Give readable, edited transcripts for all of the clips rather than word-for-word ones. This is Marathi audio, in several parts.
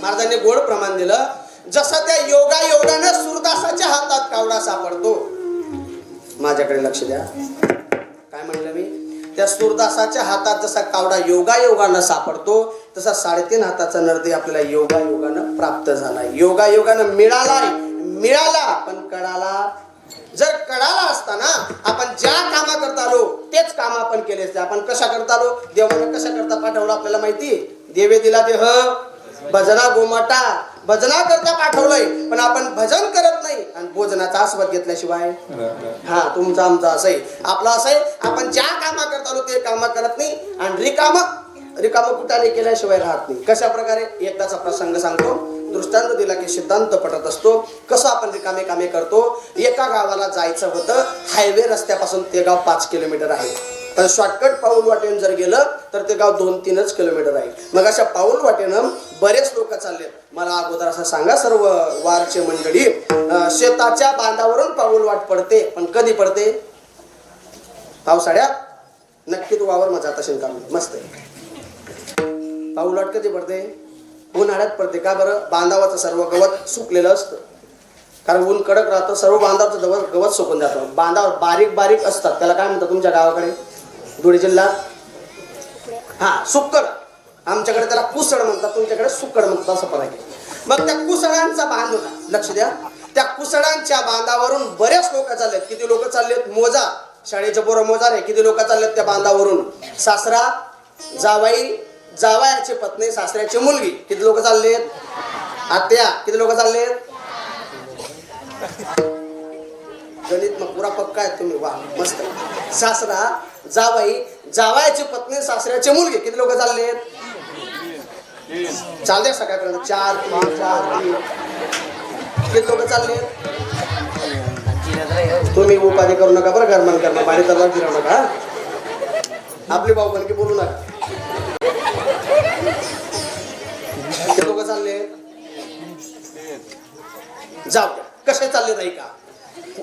महाराजांनी गोड प्रमाण दिलं. जसं त्या योगायोगानं सूरदासाच्या हातात कावडा सापडतो. माझ्याकडे लक्ष द्या, काय म्हणलं मी? त्या सूरदासाच्या हातात जसा कावडा योगायोगानं सापडतो, तसा 3.5 हाताचा नरदेव आपल्याला योगायोगानं प्राप्त झालाय. योगायोगानं मिळाला, पण कळाला. जर कळाला असताना आपण ज्या कामा करता आलो तेच काम आपण केले असते. आपण कशा करता आलो? देवानं कशा करता पाठवलं आपल्याला माहिती? देवे दिला देह भजना गोमाटा, भजना करता पाठवलंय, पण आपण भजन करत नाही आणि भोजनाचा आस्वाद घेतल्याशिवाय. हा, तुमचं आमचं असं आहे, आपलं असं आहे, आपण ज्या कामा करता आलो ते कामं करत नाही आणि रिकाम कुठाने केल्याशिवाय राहत नाही. कशा प्रकारे? एकदाचा प्रसंग सांगतो. दृष्टांत दिला की सिद्धांत पटत असतो. कसं आपण रिकामे कामे करतो. एका गावाला जायचं होतं, हायवे रस्त्यापासून ते गाव 5 किलोमीटर आहे, पण शॉर्टकट पाऊल वाटेन जर गेलं तर ते गाव 2-3 किलोमीटर आहे. मग अशा पाऊल वाटेनं बरेच लोक चाललेत. मला अगोदर असं सांगा सर्व वारचे मंडळी, शेताच्या बांधावरून पाऊल वाट पडते, पण कधी पडते? पावसाळ्यात. नक्की तू वावर मजा तशी काम मस्त आहे. पाऊल वाट कधी पडते? उन्हाळ्यात पडते. का बरं? बांधावरचं सर्व गवत सुकलेलं असतं, कारण ऊन कडक राहतं, सर्व बांधावरचं गवत सुकून जातं. बांधावर बारीक बारीक असतात, त्याला काय म्हणतात तुमच्या गावाकडे? धुळे जिल्हा हा सुक्कड, आमच्याकडे त्याला कुसळ म्हणतात, तुमच्याकडे सुक्कड म्हणतात, असं फरक आहे. मग त्या कुसळांचा बांध होता. लक्ष द्या, त्या कुसळांच्या बांधावरून बरेच लोक चाललेत. किती लोक चाललेत? मोजा, शाळेचे पोरं मोजा रे. किती लोक चाललेत त्या बांधावरून? सासरा, जावाई, जावयाची पत्नी, सासऱ्याची मुलगी. किती लोक चाललेत? आत्या. किती लोक चाललेत? गणित मग पुरा पक्का आहे तुम्ही, वा मस्त. सासरा, जावाई, जावयाची पत्नी, सासऱ्याची मुलगी. किती लोक चाललेत? चालले सगळ्यापर्यंत 4, 5, 4, 3. किती लोक चाललेत? तुम्ही उपाधी करू नका बरं, गरमान करणं पाणी तर फिरवू नका, आपली भाऊ पण की बोलू नका. किती लोक चालले? जाऊ द्या. कसे चालले नाही का?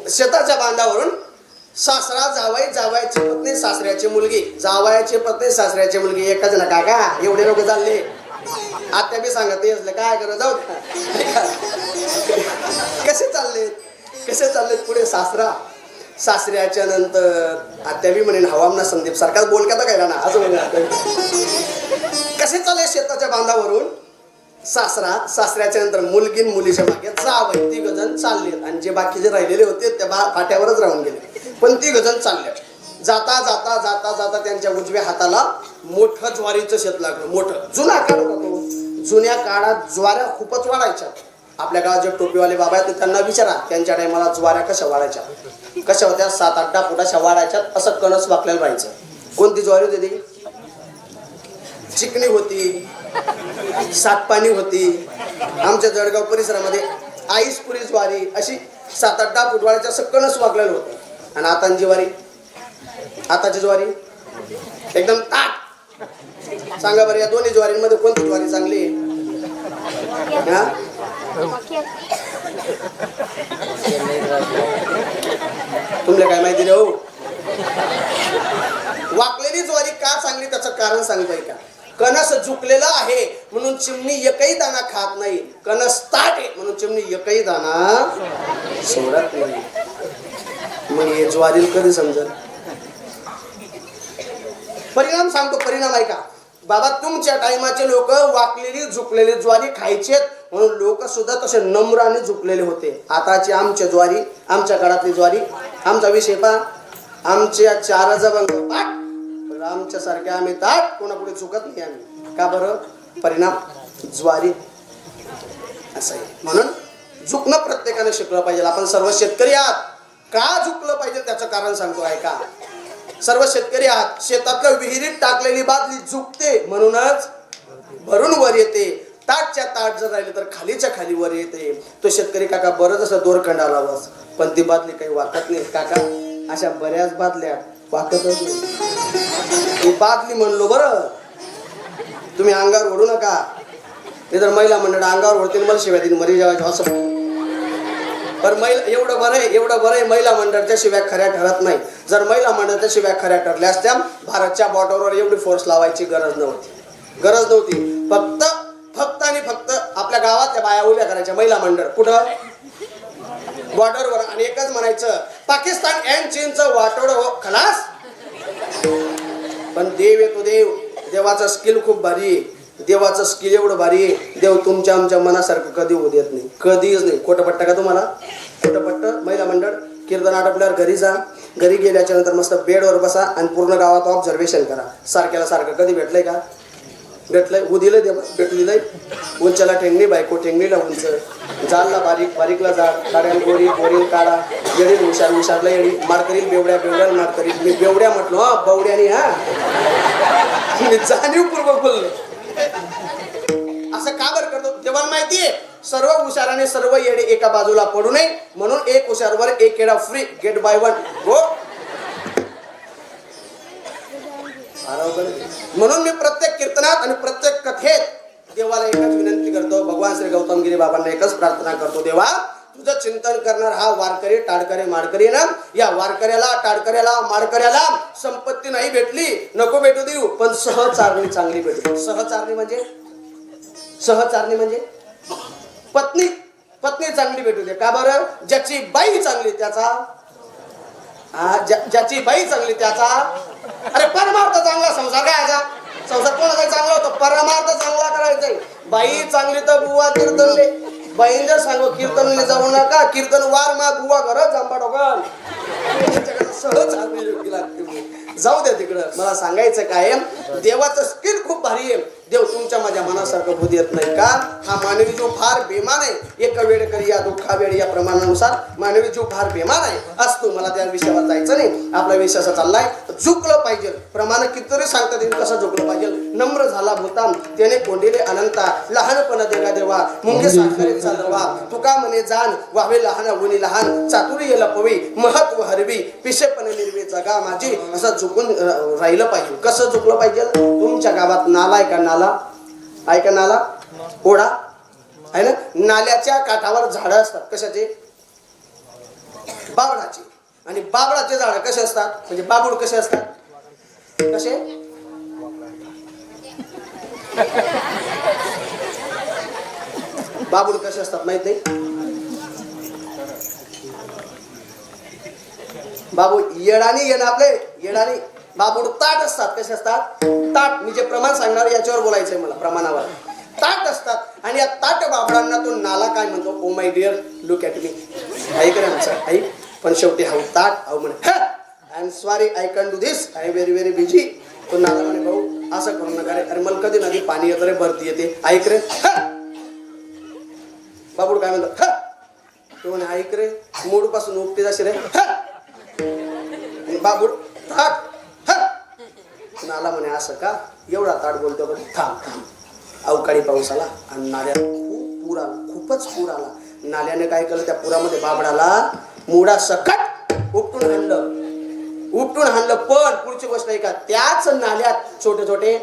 शेताच्या बांधावरून सासरा, जावाई, जावयाची पत्नी, सासऱ्याची मुलगी, जावयाची पत्नी, सासऱ्याची मुलगी. एकच ना काका, एवढे लोक चालले. आत्या बी सांगत असले काय करत. जाऊ कसे चाललेत पुढे? सासरा, सासऱ्याच्या नंतर आत्या बी म्हणेन हवामना संदीप सारखाच बोलक्यात काय ना असं म्हणून. कसे चालले? शेताच्या बांधावरून सासरा, सासऱ्याच्या नंतर मुलगी, मुलीच्या मागे जावई. 3 जण चाललेत आणि जे बाकीचे राहिलेले होते त्या फाट्यावरच राहून गेले, पण 3 जण चालले. जाता जाता जाता जाता त्यांच्या उजव्या हाताला मोठं ज्वारीचं शेत लागलं. मोठं जुना काळ होता तो. जुन्या काळात ज्वाऱ्या खूपच वाढायच्या. आपल्या गावात जे टोपीवाले बाबा आहेत त्यांना विचारा, त्यांच्या टायमाला ज्वाऱ्या कशा वाढायच्या? कशा होत्या? 7-8 फुटाच्या वाढायच्यात. असं कणस वाकलेलं राहायचं. कोणती ज्वारी होती ती? चिकणी होती, सातपाणी होती. आमच्या जळगाव परिसरामध्ये आईसपुरी ज्वारी, अशी 7-8 फूट वाढायचं असं कणस वाकलेलं होतं. आणि आताची ज्वारी एकदम ताट. सांगा बरं, या दोन्ही ज्वारींमध्ये कोणती ज्वारी चांगली? तुमले काय माहिती रे हो? वाकलेली ज्वारी का चांगली त्याचं कारण सांगताय का? कणस झुकलेला आहे म्हणून चिमणी एकही दाणा खात नाही. कणस ताट आहे म्हणून चिमणी एकही दाणा सोडत नाही. मग हे ज्वारी कधी समजल? परिणाम सांगतो, परिणाम आहे का बाबा? तुमच्या टाइमाचे लोक वाकलेली झुकलेली ज्वारी खायचे म्हणून लोक सुद्धा तसे नम्राने झुकलेले होते. आताची आमच्या ज्वारी, आमच्या काळातली ज्वारी, आमचा विषय पा, आमच्या 4 जबंग पाठ, आमच्या सारख्या आम्ही ताट कोणापुढे झुकत नाही आम्ही. का बरं? परिणाम ज्वारी असं आहे. म्हणून झुकणं प्रत्येकाने शिकलं पाहिजे. आपण सर्व शेतकरी आहात. का झुकलं पाहिजे त्याचं कारण सांगतो ऐका. सर्व शेतकरी आहात. शेतातल्या विहिरीत टाकलेली बादली झुकते म्हणूनच भरून वर येते. ताटच्या ताट जर राहिले तर खालीच्या खाली वर येते. तो शेतकरी काका बरं जसं दोरखंडा लावस, पण ती बादली काही वाकत नाही काका. अशा बऱ्याच बादल्या वाकतच नाही. बादली म्हणलो बरं, तुम्ही अंगावर ओढू नका. ते जर महिला मंडळ अंगावर ओढतील मला शिवाय दिन मरी जेवायचं असं. पण महिला एवढं बरं आहे महिला मंडळाच्या शिवाय खऱ्या ठरत नाही. जर महिला मंडळाच्या शिवाय खऱ्या ठरल्या असत्या भारतच्या बॉर्डरवर एवढी फोर्स लावायची गरज नव्हती. फक्त आणि फक्त आपल्या आपल्या गावातल्या बाया उभ्या करायच्या महिला मंडळ कुठं बॉर्डरवर आणि एकच म्हणायचं पाकिस्तान अँड चीनचं वाटोळ हो खलास. पण देव येतो देव, देवाचं स्किल खूप भारी आहे, देवाचं स्किल एवढं भारी आहे, देव तुमच्या आमच्या मनासारखं कधी होऊ देत नाही, कधीच नाही. खोटं पट्ट का तुम्हाला? खोटं पट्ट. महिला मंडळ कीर्तन आटपल्यावर घरी जा, घरी गेल्याच्या नंतर मस्त बेडवर बसा आणि पूर्ण गावात ऑब्झर्वेशन करा. सारख्याला सारखं कधी भेटलंय का? भेटलंय? उदिलंय देव भेटू दिलंय. उंचला ठेंगणी बायको ठेंगणीला उंच, जालला बारीक बारीकला जाड, काड्याला गोरी गोरी काढा, येडील हुशार हुशारला येडी, मार करील बेवड्या बेवड्याला मार करील. मी बेवड्या म्हटलो हा बवड्यानी, हा मी जाणीवपूर्वक बोललो. असं का बरं करतो? देवाला माहितीये सर्व हुशाराने सर्व येडे एका बाजूला पडू नये, म्हणून एक हुशारवर एक येडा फ्री, गेट बाय वन. हो, म्हणून मी प्रत्येक कीर्तनात आणि प्रत्येक कथेत देवाला एकच विनंती करतो, भगवान श्री गौतमगिरी बाबांना एकच प्रार्थना करतो, देवा तुझं चिंतन करणार हा वारकरी टाडकरी माडकरी ना, या वारकऱ्याला टाडकऱ्याला माडकऱ्याला संपत्ती नाही भेटली नको भेटू देऊ, पण सहचारणी चांगली भेटू. सहचारणी म्हणजे सहचारणी म्हणजे पत्नी, पत्नी चांगली भेटू दे. का बरं? ज्याची बाई चांगली त्याचा, ज्याची बाई चांगली त्याचा, अरे परमार्थ चांगला संसार काय याचा? संसार कोणाचा चांगला होतो? परमार्थ चांगला करायचा. बाई चांगली तर बुवा कीर्तनले, बाईन जर सांगू कीर्तनले जाऊ नका, कीर्तन वार मा बुवा घरात जांबा डोकल, सहज योग्य लागते. जाऊ द्या तिकडं. मला सांगायचं काय, देवाचं स्किल खूप भारी आहे. देव तुमच्या माझ्या मनासारखं होऊ देत नाही का? हा मानवी जीव फार बेमान आहे. एक वेळ करी या दुःखा वेळ या प्रमाणानुसार मानवी जीव फार बेमान आहे असतो. मला त्या विषयावर जायचं नाही. आपला विषय असा चाललाय, झुकलं पाहिजे. प्रमाण कितीतरी सांगतात येईल कसं झुकलं पाहिजे. नम्र झाला भूताम त्याने कोंडिले अनंता, लहानपणा देगा देवा मुंगे साखरेचा दवा, तुका म्हणे जाण व्हावे लहान उनी लहान, चातुर्य लपवी महत्व हरवी, पिशेपणे निर्वे जगा माझी. असं झुकून राहिलं पाहिजे. कसं झुकलं पाहिजे? तुमच्या गावात नाला आहे का? नाला आहे का? नाला ओढा आहे ना? नाल्याच्या काठावर झाडं असतात. कशाचे? बाबळाचे. आणि बाबळाचे झाडं कसे असतात? म्हणजे बाबूड कसे असतात? कसे? बाबूड कसे असतात माहित नाही? बाबू येडानी येणं आपले येडानी. बाबूड ताट असतात. कसे असतात? ताट. मी जे प्रमाण सांगणार याच्यावर बोलायचंय मला, प्रमाणावर. ताट असतात. आणि या ताट बाबडांना तो नाला काय म्हणतो? Oh my dear look at me. ऐक रे आमचं ऐक. पण शेवटी हा ताट अहो म्हणे I am sorry I can do this, I am very very busy. तो नाला म्हणे भाऊ असं करू नका रे, अरे मला कधी नदी पाणी येतं रे, भरती येते, ऐक रे. बाबूड काय म्हणतो? तो म्हणे ऐक रे, मूड पासून उपटी जाशी रे. बाबूड ताट. नाला म्हणे असं का? एवढा ताट बोलतो का? थांब थांब. अवकाळी पाऊस आला आणि नाल्यात खूप पूर आला, खूपच पूर आला. नाल्याने काय केलं? त्या पुरामध्ये बाबडाला मुडा सकट उपटून हाणलं. पण पुढची गोष्ट आहे का, त्याच नाल्यात छोटे छोटे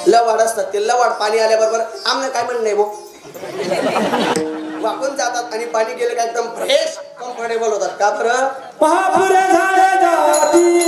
लवाड असतात. ते लवाड पाणी आल्याबरोबर आमने काय म्हणणं आहे भाऊ, वाकून जातात आणि पाणी गेलं का एकदम फ्रेश कम्फर्टेबल होतात. का बरं? महापुरे झाले जाती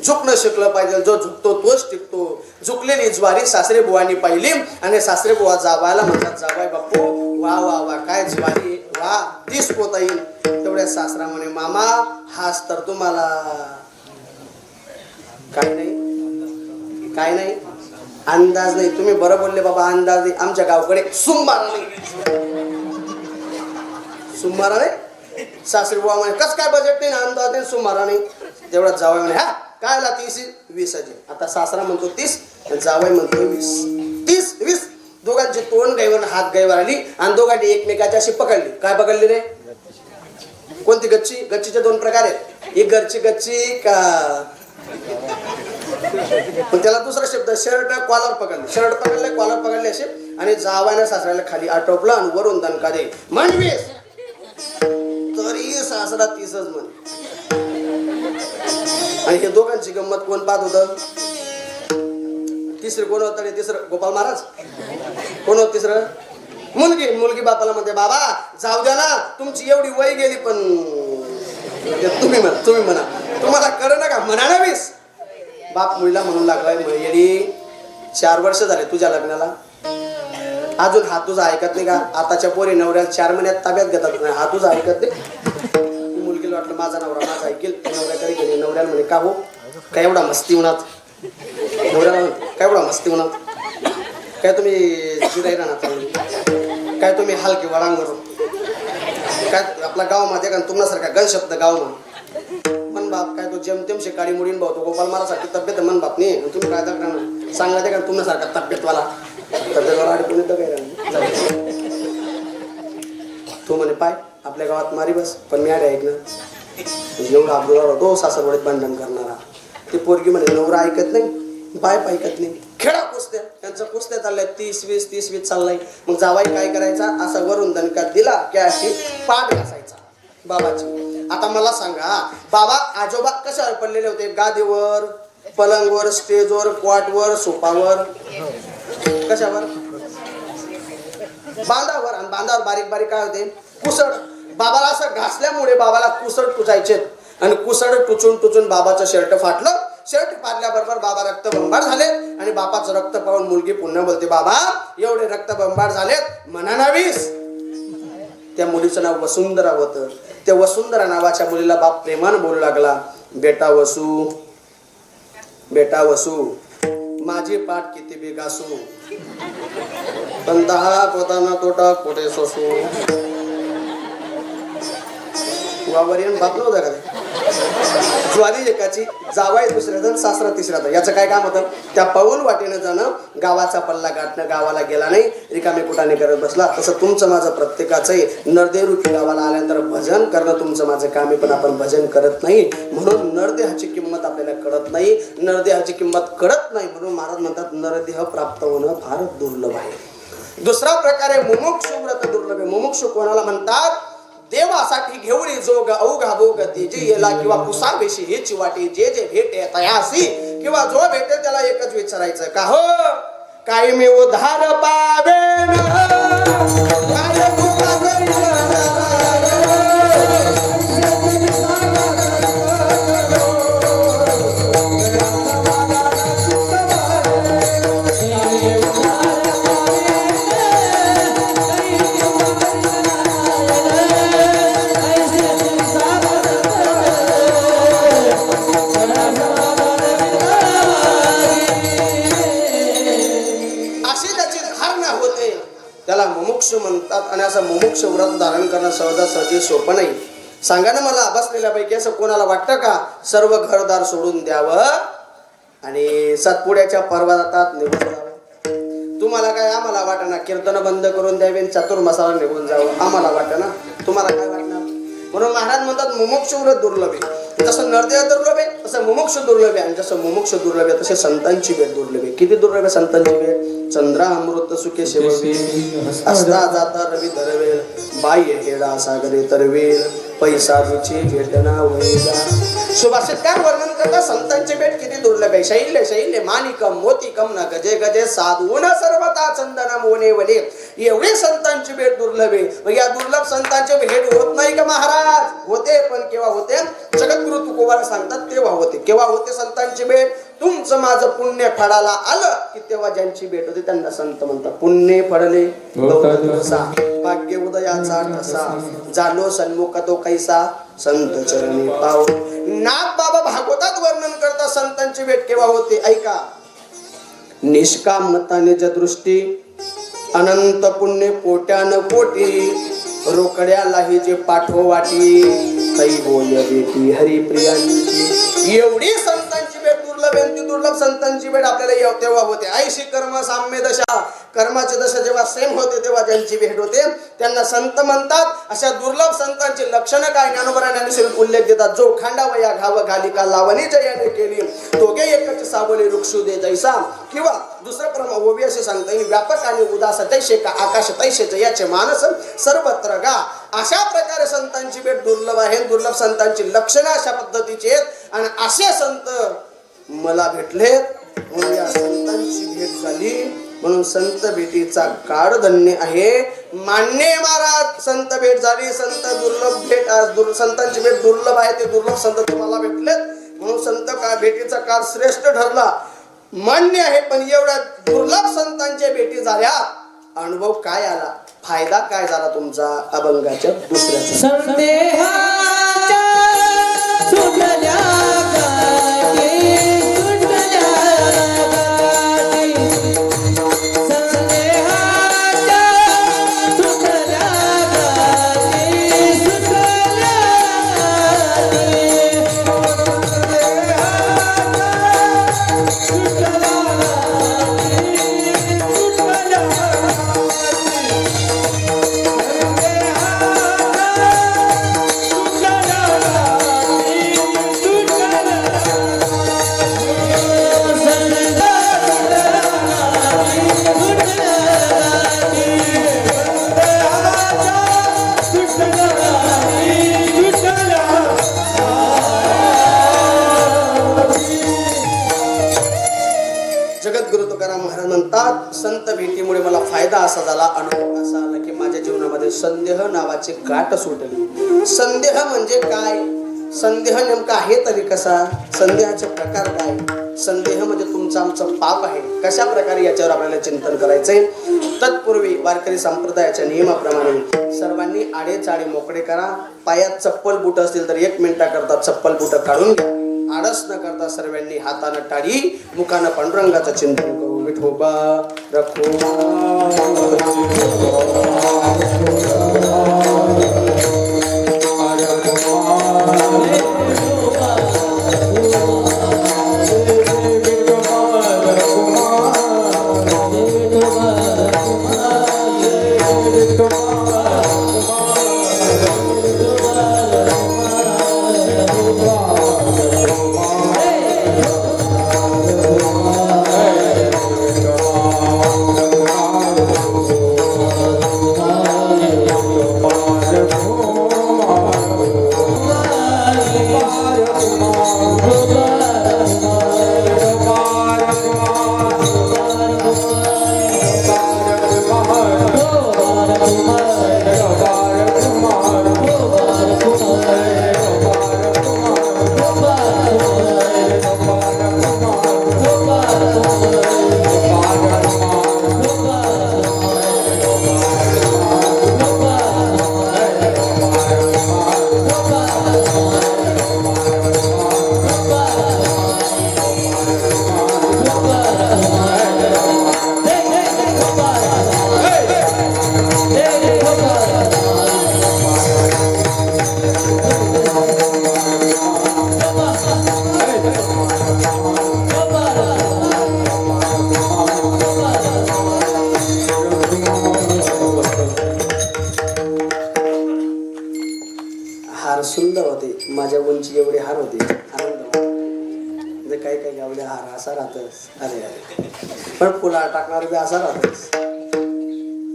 झुकणं शिकलं पाहिजे. जो झुकतो तोच टिकतो. झुकलेली ज्वारी सासरे बुवानी पाहिली आणि सासरे बुवा जावायला म्हणतात, जावाय बापू वा वा वा काय ज्वारी वा, 30 पोता येईल. तेवढ्या सासरा म्हणे मामा हाच तर तुम्हाला. काय नाही काय नाही अंदाज नाही. तुम्ही बरं बोलले बाबा, अंदाज नाही. आमच्या गावकडे सुंबारा नाही, सुंबारा नाही. सासरे बुवा म्हणे कस काय बजेट नाही, अंदाज नाही, सुंबारा नाही. तेवढा जावाय म्हणे हा काय ला 30-20 हजार. आता सासरा म्हणतो 30, जावाई म्हणतो 20. 30-20 दोघांचे तोंड गायवर हात गायवर आली आणि दोघांनी एकमेकाची अशी पकडली. काय पकडली रे? कोणती गच्ची? गच्चीचे 2 प्रकार आहेत. एक घरची गच्ची का पण त्याला दुसरा शब्द शर्ट कॉलर पकडले, शर्ट पकडले कॉलर पकडले असे आणि जावाने सासऱ्याला खाली आटोपलं आणि वरून दणका दे म्हणवीस तरी सासरा तीसच म्हण. आणि हे दोघांची गंमत कोण पाहत होतं? तिसरं कोण होतं? तिसरं गोपाल महाराज. कोण होत तिसरं? मुलगी. मुलगी बापाला म्हणते बाबा जाऊ द्या ना, तुमची एवढी वय गेली पण तुम्ही म्हणा तुम्हाला कळ ना का म्हणा ना वीस. बाप मुलीला म्हणून लागलाय येडी 4 वर्ष झाले तुझ्या लग्नाला, अजून हा तुझा ऐकत नाही का? आताच्या पोरी नवऱ्याला 4 महिन्यात ताब्यात घेतात, हा तुझा ऐकत नाही. मुलगीला वाटलं माझा नवरा माझा ऐकेल, नवऱ्याकडे गेले. नवऱ्याला म्हणे का हो काय एवढा मस्ती उन्हात? नवऱ्याला काय एवढा मस्ती उन्हात? काय तुम्ही जिराई राहणार? काय तुम्ही हलके वडांवर? काय आपला गाव मध्ये का तुमच्यासारखा गण शब्द गाव मन बाप काय तो जेमतेम शिकाडी मुडीन भावतो गोपाल महाराजसारखी तब्येत मन बाप नाही. तुम्ही काय करणार सांगा ते का तुमच्यासारखा तब्येतवाला तब्येतवाला अडकून येतं काय? तू म्हणे पाय आपल्या गावात मारी बस, पण मी अरे ऐक ना एवढा अब्दुल होतो सासरवडीत भांडण करणारा. ती पोरगी म्हणे नवरा ऐकत नाही बाय ऐकत नाही. खेळा कुस्त्या, त्यांचं कुस्त्या चाललंय 30-20 चाललाय. मग जावाई काय करायचा? असा वरून दणका दिला की अशी पाठ घासायचा बाबाची. आता मला सांगा बाबा आजोबा कशावर पडलेले होते? गादीवर, पलंगवर, स्टेजवर, क्वाटवर, सोफावर, कशावर? बांधावर. आणि बांधावर बारीक बारीक काय होते? कुसड. बाबाला असं घासल्यामुळे बाबाला कुसड टुचायचे आणि कुसड टुचून बाबाचं शर्ट फाटलं. शर्ट फाटल्याबरोबर बाबा रक्तबंबाळ झाले आणि बापाचं रक्त पाहून मुलगी पुन्हा बोलते बाबा एवढे रक्तबंबाळ झालेत म्हणा नावीस. त्या मुलीचं नाव वसुंधरा होतं. त्या वसुंधरा नावाच्या मुलीला बाप प्रेमानं बोलू लागला बेटा वसू माझी पाठ किती बी घासू पण 10 पोताना तोटा कोठे सोसू. वावर येऊन बाप नव्हता का? ज्वारी एकाची जावाय दुसऱ्या सासरा तिसऱ्या. याचं काय काम होतं? त्या पाऊल वाटेनं जाणं, गावाचा पल्ला गाठणं. गावाला गेला नाही रिकामे कुटाने करत बसला. तसं तुमचं माझं प्रत्येकाचं आहे. नरदेवरूपी गावाला आल्यानंतर भजन करणं तुमचं माझं काम आहे, पण आपण भजन करत नाही. म्हणून नरदेहाची किंमत आपल्याला कळत नाही. नरदेहाची किंमत कळत नाही म्हणून महाराज म्हणतात नरदेह प्राप्त होणं फार दुर्लभ आहे. दुसरा प्रकारे मुमुक्षु व्रत दुर्लभ आहे. मुमुक्षु कोणाला म्हणतात? देवासाठी घेऊन जोग अवघा भोग तेजे येला किंवा पुसावेशी हेची वाटे जे जे भेटे तयासी किंवा जो भेटे त्याला एकच विचारायचं का हो काय मी उधार पावेन काय तुका करीन म्हणतात. आणि असं मुमुक्ष व्रत धारण करणं सहजासहजी सोपं नाही. सांगा ना मला बसलेल्यापैकी असं कोणाला वाटतं का सर्व घरदार सोडून द्यावं आणि सातपुड्याच्या पर्वतात निघून जावं? तुम्हाला काय? आम्हाला वाटतं ना कीर्तन बंद करून द्यावे चातुर्मासाला निघून जावं. आम्हाला वाटतं ना. तुम्हाला काय वाटणार? म्हणून महाराज म्हणतात मुमुक्ष व्रत दुर्लभ आहे. जसं नरदेह दुर्लभ आहे तसं मुमुक्ष दुर्लभ आहे. आणि जसं मुमुक्ष दुर्लभ आहे तसे संतांची भेट दुर्लभ आहे. किती दुर्लभ आहे संतांची भेट? चंद्रा अमृत सुखे शेवटी असता जाता रवी धरवेल बाह्य हेडा सागरे तरवेल पैसा रुची भेटना वैजा. सुभाषितकार वर्णन करता संतांची भेट किती दुर्लभ आहे. शैल्य माणिकम मोतिकम न गजे गजे साधून सर्वता चंदन मोने वने. एवढी संतांची भेट दुर्लभ आहे. मग या दुर्लभ संतांची भेट होत नाही का महाराज? होते. पण केव्हा होते? जगद्गुरु तुकोबाला सांगतात तेव्हा होते. केव्हा होते संतांची भेट? तुमचं माझं पुण्य फळाला आलं की तेव्हा ज्यांची भेट होते त्यांना संत म्हणतात. पुण्य फळले भाग्य उदयाचा ठसा झालो सन्मुख तो कैसा संत चरणी पाव. नाथ बाबा भागवतात वर्णन करता संतांची भेट केव्हा होते ऐका. निष्काम मतानेच्या दृष्टी अनंत पुण्य कोट्यान कोटी रोकड्यालाही जे पाठोवाटी काही बोल बेटी हरिप्रियांची. एवढी संतांची भेट दुर्लभ दुर्लभ संतांची भेट आपल्याला तेव्हा होते. ऐशी कर्म साम्य दशा, कर्माचे दशा जेव्हा सेम होते तेव्हा ज्यांची भेट होते त्यांना संत म्हणतात. अशा दुर्लभ संतांची लक्षणं काय ज्ञानोबा ज्ञानेश्वर उल्लेख देतात. जो खांडावया घाव घालिका लावणी जयाने केली, दोघे एकच सावली वृक्षू दे जैसा. किंवा दुसरं प्रमाण ओवी असे सांगता येईल, व्यापक आणि उदास तैशे का आकाश तैशे जयाचे मानस सर्वत्र गा. अशा प्रकारे संतांची भेट दुर्लभ आहे. दुर्लभ संतांची लक्षणं अशा पद्धतीची आहेत. आणि असे संत मला भेटलेत म्हणून या संतांची भेट झाली, म्हणून संत भेटीचा काळ धन्य आहे. मान्य महाराज, संत भेट झाली, संत दुर्लभ भेट, संतांची भेट दुर्लभ आहे. ते दुर्लभ संत तुम्हाला भेटलेत म्हणून संत भेटीचा काळ श्रेष्ठ ठरला, मान्य आहे. पण एवढ्या दुर्लभ संतांच्या भेटी झाल्या, अनुभव काय आला, फायदा काय झाला तुमचा? अभंगाच्या दुसऱ्या संदेहाच्या सुटल्या गाठी, सुटल्या गाठी. संदेहाच्या सुटल्या गाठी, सुटल्या जगद्गुरु तुकाराम महाराज म्हणतात, संत भेटीमुळे मला फायदा असा झाला, अनुभव असा आला की माझ्या जीवनामध्ये संदेह नावाची गाठ सुटली. संदेह म्हणजे काय? संदेह नेमका आहे तरी कसा? संदेहाचे प्रकार काय? संदेह म्हणजे तुमचं आमचं पाप आहे. कशा प्रकारे याच्यावर आपल्याला चिंतन करायचंय. तत्पूर्वी वारकरी संप्रदायाच्या नियमाप्रमाणे सर्वांनी आडे चाळे मोकळे करा. पायात चप्पल बूट असतील तर 1 मिनिटाकरता चप्पल बूट काढून घ्या. आळस न करता सर्वांनी हातानं टाळी, मुखानं पांडुरंगाचं चिंतन करू. विठोबा हार सुंदर होते. माझ्या उंची एवढे हार होते. आनंद म्हणजे काही काही एवढे हार असा राहतस. अरे अरे पण फुला टाकणार बी असा राहतस.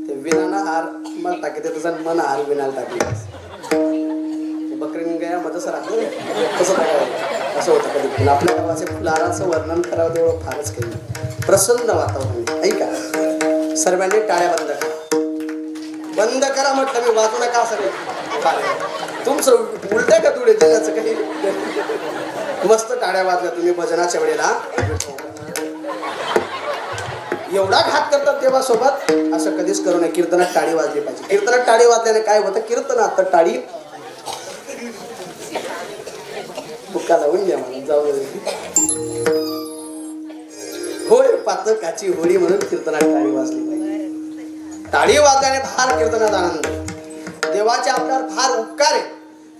ते विनाना हार मला टाके ते तुझा मन हार विनाला टाकले. बकरी गया मग तसं राहतं तसं टाकायचं असं होतं कधी. पण आपल्या गावाचे फुलाराचं वर्णन करावं तेवढं फारच केलं. प्रसन्न वातावरण. ऐका, सर्वांनी टाळ्या बंद करा. बंद करा म्हटलं मी, वाजू नका सगळे. तुमचं उलट का तुडे जगाचं काही. मस्त टाळ्या वाजल्या तुम्ही भजनाच्या वेळेला. एवढा घात करतात तेव्हा सोबत असं कधीच करू नये. कीर्तनात टाळी वाजली पाहिजे. कीर्तनात टाळी वाजल्याने काय होतं? कीर्तनात तर टाळी बुक्का लावून घ्या मला जाऊ. होय पातकाची होळी म्हणून कीर्तनात टाळी वाजली पाहिजे. टाळी वाजल्याने फार कीर्तनात आनंद. देवाचे आपल्यावर फार उपकार आहे.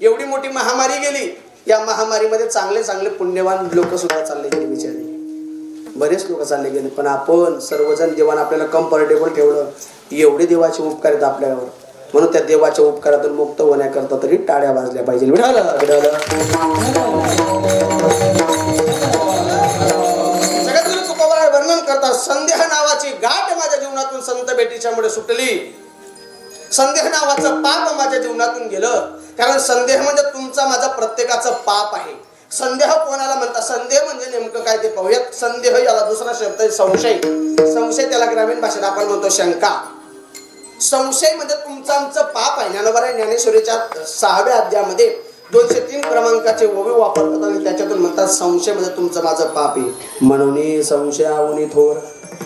एवढी मोठी महामारी गेली, या महामारीमध्ये चांगले चांगले पुण्यवान लोक सुद्धा चालले गेले बिचारे, बरेच लोक चालले गेले. पण आपण सर्वजण देवानं आपल्याला कम्फर्टेबल ठेवलं. एवढे देवाचे उपकार आहेत आपल्यावर, म्हणून त्या देवाच्या उपकारातून मुक्त होण्याकरता तरी टाळ्या वाजल्या पाहिजे. जगद्गुरु तुकोबाराय वर्णन करतात, संदेह नावाची गाठ माझ्या जीवनातून संत भेटीच्यामुळे सुटली. संदेह नावाचं पाप माझ्या जीवनातून गेलं. कारण संदेह म्हणजे तुमचा माझा प्रत्येकाचं पाप आहे. संदेह कोणाला म्हणतात? संदेह म्हणजे नेमकं काय ते पाहूयात. संदेह याला दुसरा शब्द आहे संशय. संशय त्याला ग्रामीण भाषेत आपण म्हणतो शंका. संशय म्हणजे तुमचं आमचं पाप आहे. ज्ञानोबा ज्ञानेश्वरीच्या 6व्या अध्यायामध्ये 203 क्रमांकाचे ओवे वापरतात आणि त्याच्यातून म्हणतात संशय म्हणजे तुमचं माझं पाप आहे. म्हणून संशयाहुनी थोर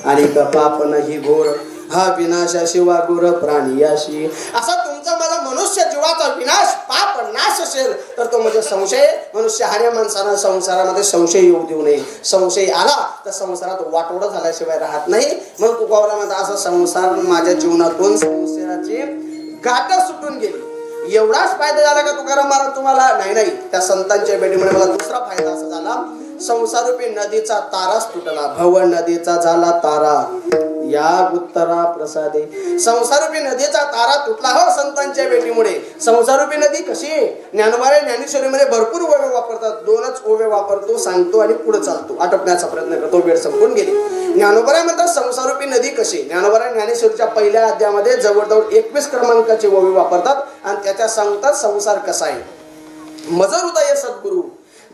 आणि पाप नाही घोर, हा विनाशाशी वागुर प्राणियाशी. असा तुमचा माझा मनुष्य जीवाचा विनाश पाप नाश असेल तर तो म्हणजे संशय. मनुष्य हाण्या माणसानं संसारामध्ये संशय येऊ देऊ नये. संशय आला तर संसारात वाटोडा झाल्याशिवाय राहत नाही. म्हणून तुकोबाराय म्हणतात असा संसार माझ्या जीवनातून संसाराची गाठ सुटून गेली. एवढाच फायदा झाला का तुकाराम महाराज तुम्हाला? नाही. त्या संतांच्या भेटीमुळे मला दुसरा फायदा असा झाला, संसारूपी नदीचा ताराच तुटला. भव नदीचा झाला तारा या उत्तरा प्रसादे. संसारूपी नदीचा तारा तुटला हो संतांच्या भेटीमुळे. संसारूपी नदी कशी आहे? ज्ञानोबा ज्ञानेश्वरीमध्ये भरपूर ओवे वापरतात. 2च ओवे वापरतो, सांगतो आणि पुढे चालतो, आटोपण्याचा प्रयत्न करतो. वेळ संपून गेली. ज्ञानोबा म्हणतात संसारूपी नदी कशी? ज्ञानोबा ज्ञानेश्वरीच्या पहिल्या अध्यायामध्ये जवळजवळ 21 क्रमांकाचे ओवे वापरतात आणि त्याच्या सांगतात संसार कसा आहे. मज हृदय सद्गुरु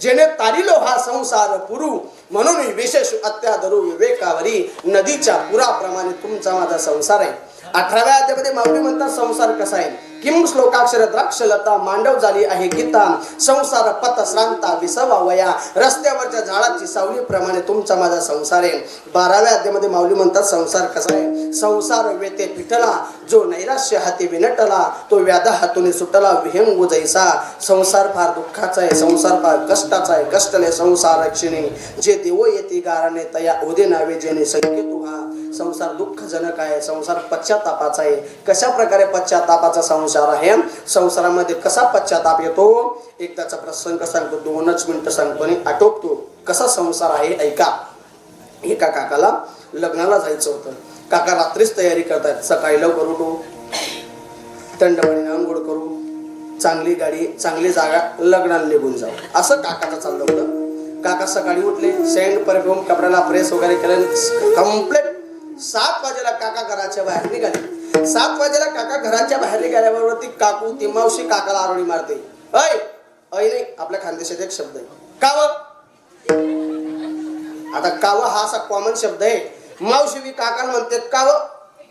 जेणे तारिलो हा संसार पुरू, म्हणून विशेष अत्यादरू विवेकावरी नदीच्या पुराप्रमाणे तुमचा माझा संसार आहे. 18व्या अध्यायामध्ये माऊली म्हणतात संसार कसा आहे. किम श्लोकाक्षर द्राक्षलता मांडव झाली आहे गीता, संसार पथ श्रांता विसवा वया, रस्त्यावरच्या झाडाची सावलीप्रमाणे तुमचा माझा संसार आहे. 12व्या अध्यायामध्ये माऊली म्हणतात संसार कसा आहे. संसार वेते पिठला जो नैराश्य हाती विनटला, तो व्याध हातून सुटला विहंगू जैसा. संसार फार दुःखाचा आहे, संसार फार कष्टाचा आहे. कष्टले संसार क्षिणी जे देवो येते गाराने तया उदे नावे जेणे संकेतू हा. संसार दुःखजनक आहे, संसार पश्चातापाचा आहे. कशा प्रकारे पश्चातापाचा संसार आहे, संसारामध्ये कसा पश्चाताप येतो, एकदाचा प्रसंग सांगतो, 2च मिनिटं सांगतो आणि आटोपतो. कसा संसार आहे ऐका. एका काकाला लग्नाला जायचं होतं. काका रात्रीच तयारी करतात. सकाळी लवकर उठू, थंडपणे आंघोळ करू, चांगली गाडी चांगली जागा, लग्नाला निघून जाऊ, असं काकाचं चाललं होतं. काका सकाळी उठले, सेंट परफ्यूम कपड्याला प्रेस वगैरे केलं, कम्प्लीट 7 वाजेला काका घराच्या बाहेर निघाले. 7 वाजेला काका घराच्या बाहेर निघाल्याबरोबर ती काकू ती मावशी काकाला आरोळी मारते. ऐ नाही, आपल्या खानदेशात एक शब्द आहे काव. आता काव हा असा कॉमन शब्द आहे. मावशी बी काकाला म्हणते काव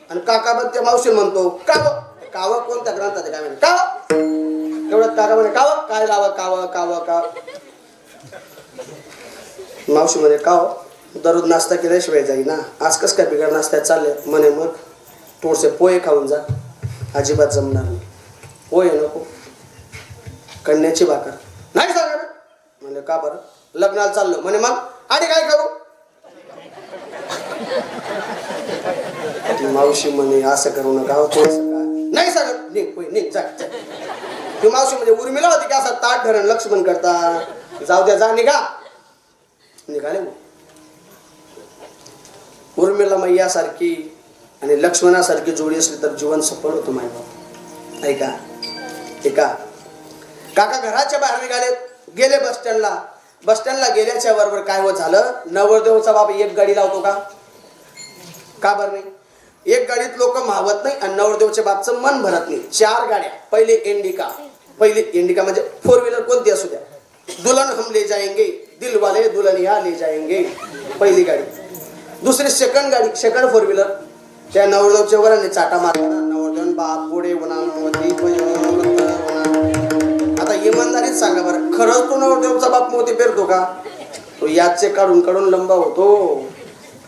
आणि काका पण त्या मावशी म्हणतो काव. काव कोणत्या ग्रंथात काय म्हणते काव, एवढं काका म्हणे काव काय लावा काव काव काव. मावशी म्हणे काव दररोज नाश्ता केल्याशिवाय जाई ना, आज कस काय बिघड नाश्त्यात चालले म्हणे. मग थोडसे पोहे खाऊन जा. अजिबात जमणार नाही. पोहे नको, कन्याची भाकर नाही सांगा म्हणजे का बरं. लग्नाला चाललो म्हणे मग आणि काय करू. मावशी म्हणे असं करू नका, नाही सांगत निघ पोहे निघ जा. ती मावशी म्हणजे उर्मिला होती की असं ताट धरण लक्ष्मण करता, जाऊ द्या जा निघा. निघाले मग. उर्मिला मैयासारखी आणि लक्ष्मणासारखी जोडी असली तर जीवन सफल होतं माय बाप. ऐका ऐका. काका घराच्या बाहेर निघाले, गेले बस स्टँडला. बस स्टँडला गेल्याच्या बरोबर काय होत झालं, नवरदेवचा बाप एक गाडी लावतो का बरं नाही. एक गाडीत लोक मावत नाही आणि नवरदेवच्या बापचं मन भरत नाही. 4 गाड्या. पहिली इंडिका म्हणजे 4 व्हीलर कोणती असू द्या. दुल्हन हम ले जाएंगे, दिल वाले दुल्हनिया ले जाएंगे, पहिली गाडी. दुसरी सेकंड गाडी, सेकंड 4 व्हीलर. त्या नवरदेवच्या वरांनी चाटा मारताना नवरदेव बाप पुढे आता इमानदारीत सांगा बरं, खरंच तो नवरदेवचा बाप मोती पेरतो का. तो याचे काढून लंबा होतो.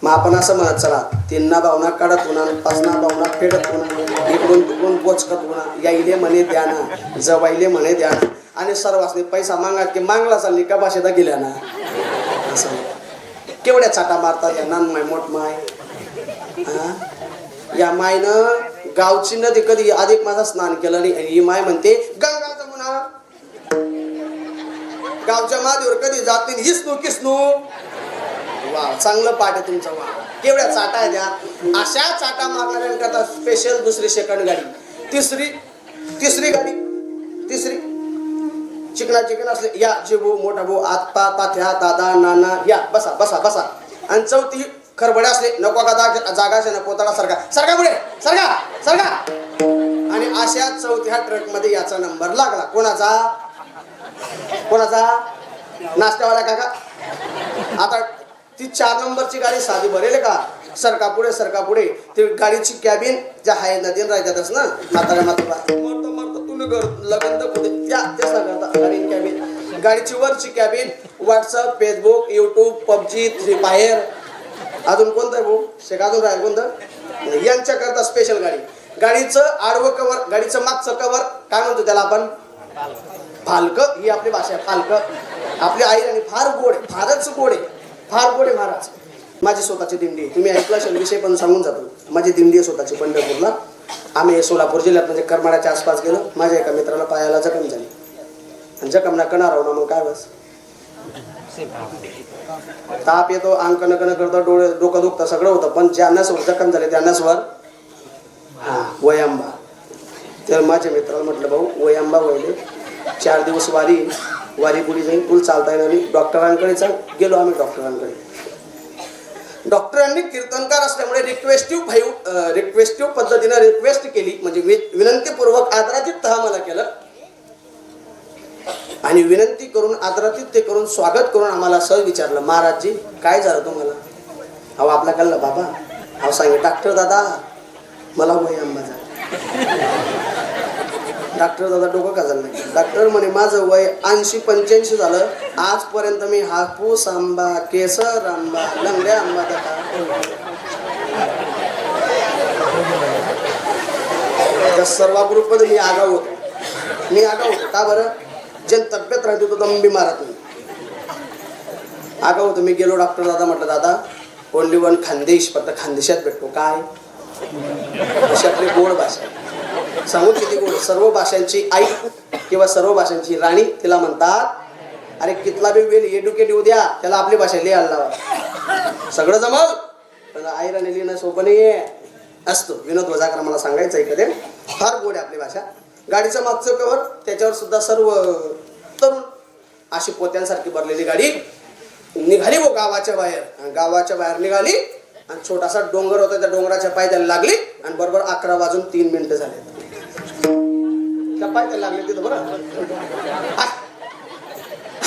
मग आपण असं म्हणत चला 3 भावना काढत होणार, 5 भावना फेडत होणार, इकडून पोचकत होणार, याईले म्हणे द्या ना, जवाईले म्हणे द्या ना, आणि सर्वांनी पैसा मागा की मागला चालली का भाषेदा गेल्या ना. असं केवढ्या चाटा मारतात या नान माय मोठ माय. या मायनं गावची नदी कधी अधिक माझा स्नान केलं नाही आणि ही माय म्हणते गंगा जमुना. गावच्या मादीवर कधी जात नाही हिसनू किसनू. वा चांगलं पाठ आहे तुमचं. वा केवढ्या चाटा आहे त्या. अशा चाटा मारणाऱ्यांकरता स्पेशल दुसरी सेकंड गाडी. तिसरी गाडी चिकन असले या चिबू मोठा भाऊ आत्ता तात्या दादा नाना या बसा बसा बसा. आणि चौथी खरबडे असले नको का जागा असे ना पोताळा सरका पुढे सरका. आणि अशा चौथ्या ट्रक मध्ये याचा नंबर लागला. कोणाचा नाश्त्यावाला काका. आता ती 4 नंबरची गाडी साधी भरेल का. सरका पुढे ती गाडीची कॅबिन ज्या हाय नदीन राहतातच ना म्हाताऱ्या मरत तुला लगन गाडी कॅबिन. गाडीची वरची cabin WhatsApp Facebook YouTube PUBG free fire अजून कोणतं आहे भाऊ अजून राहील कोणतं यांच्याकरता स्पेशल गाडी. गाडीचं आडवं कवर गाडीचं मागचं कवर काय म्हणतो त्याला आपण फालक. ही आपली भाषा आहे फालक. आपली आई आणि फार गोड फारच गोड आहे महाराज. माझी स्वतःची दिंडी आहे. तुम्ही ऐकला असेल विषय पण सांगून जातो. माझी दिंडी आहे स्वतःची पंढरपूरला. आम्ही सोलापूर जिल्ह्यात म्हणजे करमाळ्याच्या आसपास गेलो. माझ्या एका मित्राला पायाला जखम झाली आणि जखम ना कणार ना मग काय बस ताप येतो अंग कणकण करतो डोकं दुखतं सगळं होतं. पण ज्यांना जखम झाले त्यांना वयांबा. तर माझ्या मित्राला म्हटलं भाऊ वयांबा वयले 4 दिवस वारी पुढे जाईल तुला चालता येणार नाही. डॉक्टरांकडे गेलो आम्ही डॉक्टरांकडे. डॉक्टरांनी कीर्तनकार असल्यामुळे रिक्वेस्टिव्ह पद्धतीने रिक्वेस्ट केली म्हणजे विनंतीपूर्वक आदरातिथ्य आम्हाला केलं आणि विनंती करून आदरातिथ्य करून स्वागत करून आम्हाला असं विचारलं महाराजजी काय झालं तुम्हाला. अहो आपला कळलं बाबा. अहो सांगे डॉक्टर दादा मला वयांबा झालं. डॉक्टर दादा डोकं का झालं नाही. डॉक्टर म्हणे माझं वय 80-85 झालं. आजपर्यंत मी हापूस आंबा केसर आंबा लंगड्या आंबा त्या सर्व ग्रुपमध्ये मी आगाऊ होतो. का बरं जन तब्येत राहते तो दम बिमारात नाही आगाऊ होतो. मी गेलो डॉक्टर दादा म्हटलं दादा ओनली वन खानदेश फक्त खानदेशात भेटतो. काय अशी आपली गोड भाषा सांगू किती गोड. सर्व भाषांची आई किंवा सर्व भाषांची राणी तिला म्हणतात. अरे कितला बी वेल एड्युकेटिव्ह द्या त्याला आपली भाषा लिहायला लावा सगळं जमल. पण आई राणी लिहिणं सोपं नाही असतो. विनोद वजाकर मला सांगायचं आहे कधी फार गोड आहे आपली भाषा. गाडीचं मागचं कवर त्याच्यावर सुद्धा सर्व तरुण अशी पोत्यांसारखी भरलेली गाडी निघाली वो गावाच्या बाहेर निघाली आणि छोटासा डोंगर होता त्या डोंगराच्या पायथ्याला लागली आणि बरोबर 11:03 झाले. त्या पायथ्याला लागले तिथं बरं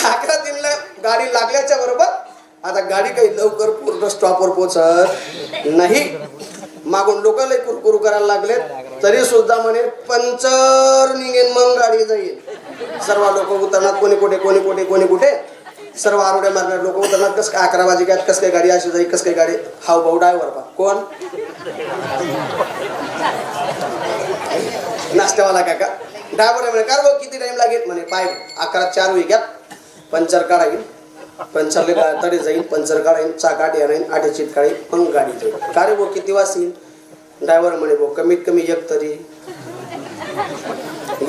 11:03 गाडी लागल्याच्या बरोबर आता गाडी काही लवकर पूर्ण स्टॉपवर पोहोचत नाही. मागून लोक लय कुरकुरू करायला लागलेत तरी सुद्धा म्हणे पंचर निघेन मग गाडी जाईल. सर्व लोक उतरणार कोणी कुठे सर्व आरोड्या मारणार लोक उतरणार. कस काय 11 वाजे काय कस काय गाडी अशी जाईल कस काय गाडी हाव भाऊ ड्रायव्हर पा कोण नाश्त्यावाला काका ड्रायव्हर म्हणे का भाऊ किती टाइम लागेल म्हणे पाय 11:04 होईल पंचर काढाईल पंचरले तरी जाईल पंचर काढाईल चाकाट येणार 8 काढेल मग गाडी जाईल. का रे भाऊ किती वाज येईल. ड्रायव्हर म्हणे भाऊ कमीत कमी एक तरी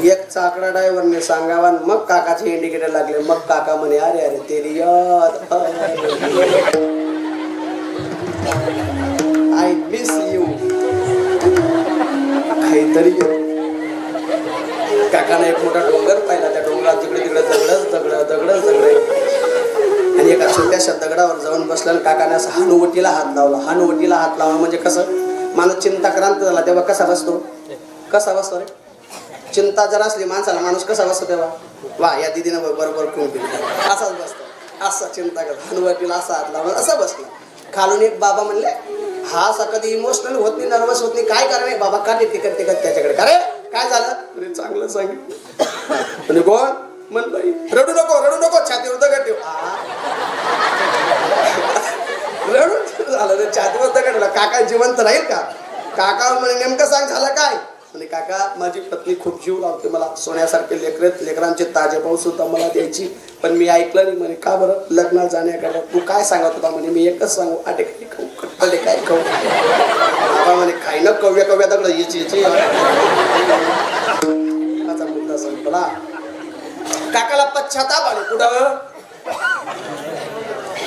एक चाकडा ड्रायव्हरने सांगावा. मग काकाचे इंडिकेटर लागले. मग काका म्हणे अरे तेरी याद आय मिस यू काहीतरी. काकाने एक मोठा डोंगर पाहिला. त्या डोंगरात तिकडे दगड आणि एका छोट्याशा दगडावर जाऊन बसला. काकाने असं हानुवटीला हात लावला. म्हणजे कसं माणूस चिंताक्रांत झाला तेव्हा कसा बसतो रे. चिंता जर असली माणसाला माणूस कसा बसतो तेव्हा वा या दिदीनं बरोबर कोण केली असाच बसतो. असा चिंता करत हानुवटीला असा हात लावून असा बसला. खालून एक बाबा म्हणले हा असा कधी इमोशनल होत नाही नर्वस होत नाही काय कारण आहे. बाबा का टिकत त्याच्याकडे का रे काय झालं अरे चांगलं सांगितलं. कोण म्हणलं रडू नको छातीवर दगड ठेव. रडून झालं छातीवर दगड ठेवला. काका जिवंत राहील का. काका म्हणे नेमकं सांग झालं काय. म्हणे काका माझी पत्नी खूप जीव लावते मला सोन्यासारखे लेकरांचे ताजे पाऊस सुद्धा मला द्यायची पण मी ऐकलं नाही. म्हणे का बरं लग्नात जाण्याकडे तू काय सांगत होता. म्हणे मी एकच सांगू आटे काही खाऊ कट्टले काय खाऊ. बाबा म्हणे खाई न कव्या दगड याची माझा मुद्दा संपला. काकाला पश्चाताप आले कुठं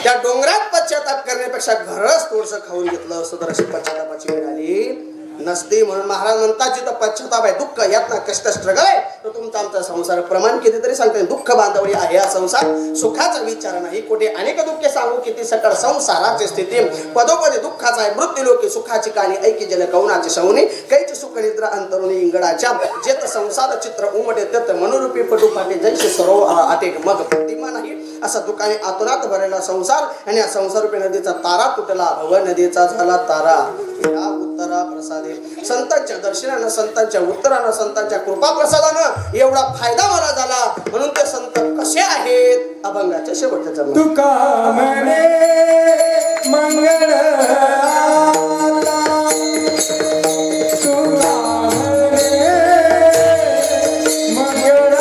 त्या डोंगरात पश्चाताप करण्यापेक्षा घरच थोडस खाऊन घेतलं असं तर अशी पश्चातापाची वेळ आली नसती. म्हणून महाराज म्हणतात जिथं पश्चाताप आहे, दुःख यातना कष्ट स्ट्रगल आहे, तर तुमचा आमचा संसार प्रमाण किती तरी सांगते दुःख बांधवडी आहे हा संसार, सुखाचा विचार नाही कोठे अनेक दुःखे सांगू किती सकळ संसाराची स्थिती, पदोपदी दुःखाचा आहे मृत्यू लोकी सुखाची कानी ऐकी जल कौनाची शवनी कैची सुख निद्रा अंतरुणी इंगडाच्या जेत संसार चित्र उमटे तेत मनोरूपी पटू पाटे जैसे सरोवर आटे मग प्रतिमा नाही असा दुःखाने आतुरात भरलेला संसार आणि या संसारूपी नदीचा तारा तुटला भव नदीचा झाला तारा या उत्तरा प्रसादे संतांच्या दर्शनानं संतांच्या उत्तरानं संतांच्या कृपा प्रसादानं एवढा फायदा मला झाला. म्हणून ते संत कसे आहेत अभंगाच्या शेवटच्या चरणात तुका म्हणे मंगळ तुका म्हणे मंगळ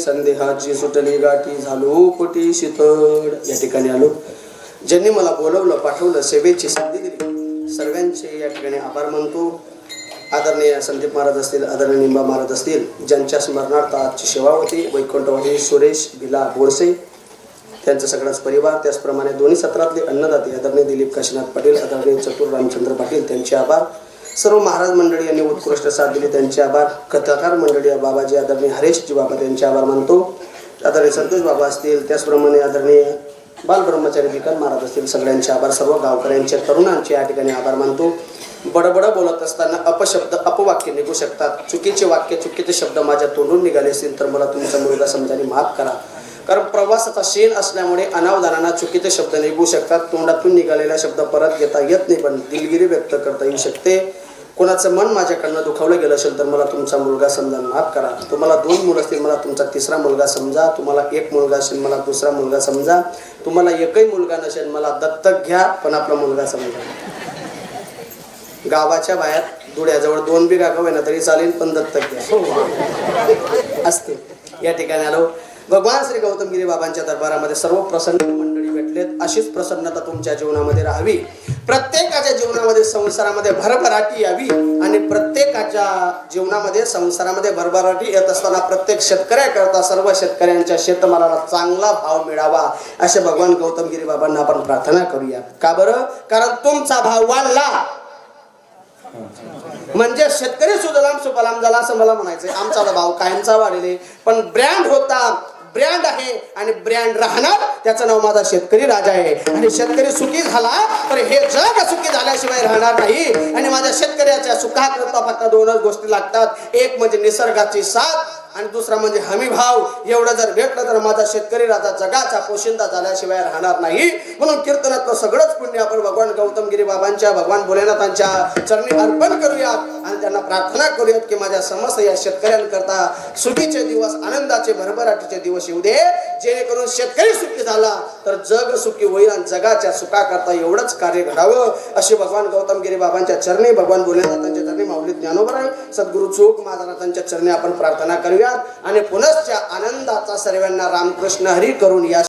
संदेहाची सुटली गाठी झालो पोटी शीतळ. या ठिकाणी आलो ज्यांनी मला बोलवलं पाठवलं सेवेची संधी दिली सर्वांचे या ठिकाणी आभार मानतो. आदरणीय संदीप महाराज असतील आदरणीय निंबा महाराज असतील ज्यांच्या स्मरणार्थ आजची सेवा होती वैकुंठवाडी सुरेश भिला बोरसे त्यांचा सगळाच परिवार त्याचप्रमाणे दोन्ही सत्रातले अन्नदाते आदरणीय दिलीप काशीनाथ पाटील आदरणीय चतुर रामचंद्र पाटील त्यांचे आभार. सर्व महाराज मंडळी यांनी उत्कृष्ट साथ दिली त्यांचे आभार. कथाकार मंडळी बाबाजी आदरणीय हरेशजी बाबा त्यांचे आभार मानतो. आदरणीय संतोष बाबा असतील त्याचप्रमाणे आदरणीय बालब्रह्मचारी विकास महाराज असतील सगळ्यांचे आभार. सर्व गावकऱ्यांचे तरुणांचे या ठिकाणी आभार मानतो. बडबड बोलत असताना अपशब्द अपवाक्य निघू शकतात. चुकीचे वाक्य चुकीचे शब्द माझ्या तोंडून निघाले असतील तर मला तुमचा मुलगा समजाने माफ करा. कारण प्रवासाचा शेण असल्यामुळे अनावधानानं चुकीचे शब्द निघू शकतात. तोंडातून निघालेला शब्द परत घेता येत नाही पण दिलगिरी व्यक्त करता येऊ शकते. कोणाचं मन माझ्याकडनं दुखावलं गेलं असेल तर मला तुमचा मुलगा समजा माफ करा. तुम्हाला 2 मुलं असतील मला तुमचा तिसरा मुलगा समजा. तुम्हाला 1 मुलगा असेल मला दुसरा मुलगा समजा. तुम्हाला एकही मुलगा नसेल मला दत्तक घ्या पण आपला मुलगा समजा. गावाच्या बाहेर धुळ्याजवळ 2 बिघा गाव आहे ना तरी चालेल पण दत्तक घ्या असते. या ठिकाणी आलो भगवान श्री गौतमगिरी बाबांच्या दरबारामध्ये सर्व प्रसन्न मंडळी भेटलेत. अशीच प्रसन्नता तुमच्या जीवनामध्ये राहावी. प्रत्येकाच्या जीवनामध्ये संसारामध्ये भरभराटी यावी आणि प्रत्येकाच्या जीवनामध्ये संसारामध्ये भरभराटी येत असताना प्रत्येक शेतकऱ्याकरता सर्व शेतकऱ्यांच्या शेतमालाला चांगला भाव मिळावा असे भगवान गौतमगिरी बाबांना आपण प्रार्थना करूया. का बरं? कारण तुमचा भाव वाढला म्हणजे शेतकरी सुजलाम सुफलाम झाला असं मला म्हणायचंय. आमचा भाव कायमचा वाढेल पण ब्रँड होता ब्रँड आहे आणि ब्रँड राहणार. त्याचं नाव माझा शेतकरी राजा आहे आणि शेतकरी सुखी झाला तर हे जग सुखी झाल्याशिवाय राहणार नाही. आणि माझ्या शेतकऱ्याच्या सुखाकरता फक्त 2च गोष्टी लागतात. एक म्हणजे निसर्गाची साथ आणि दुसरा म्हणजे हमी भाव. एवढं जर भेटलं तर माझा शेतकरी राजा जगाचा पोशिंदा झाल्याशिवाय राहणार नाही. म्हणून कीर्तनातलं सगळंच पुण्य आपण भगवान गौतमगिरी बाबांच्या भगवान भोलेनाथांच्या चरणी अर्पण करूयात आणि त्यांना प्रार्थना करूयात की माझ्या समस्त या शेतकऱ्यांकरता सुखीचे दिवस आनंदाचे भरभराटीचे दिवस येऊ दे. जेणेकरून शेतकरी सुखी झाला तर जग सुखी होईल आणि जगाच्या सुखाकरता एवढंच कार्य घडावं अशी भगवान गौतमगिरी बाबांच्या चरणी भगवान भोलेनाथांच्या चरणी माऊली ज्ञानोबराय सद्गुरू चोख महाराजांच्या चरणी आपण प्रार्थना करूया आणि पुनश्च आनंदाचा सर्वांना रामकृष्ण हरी करून या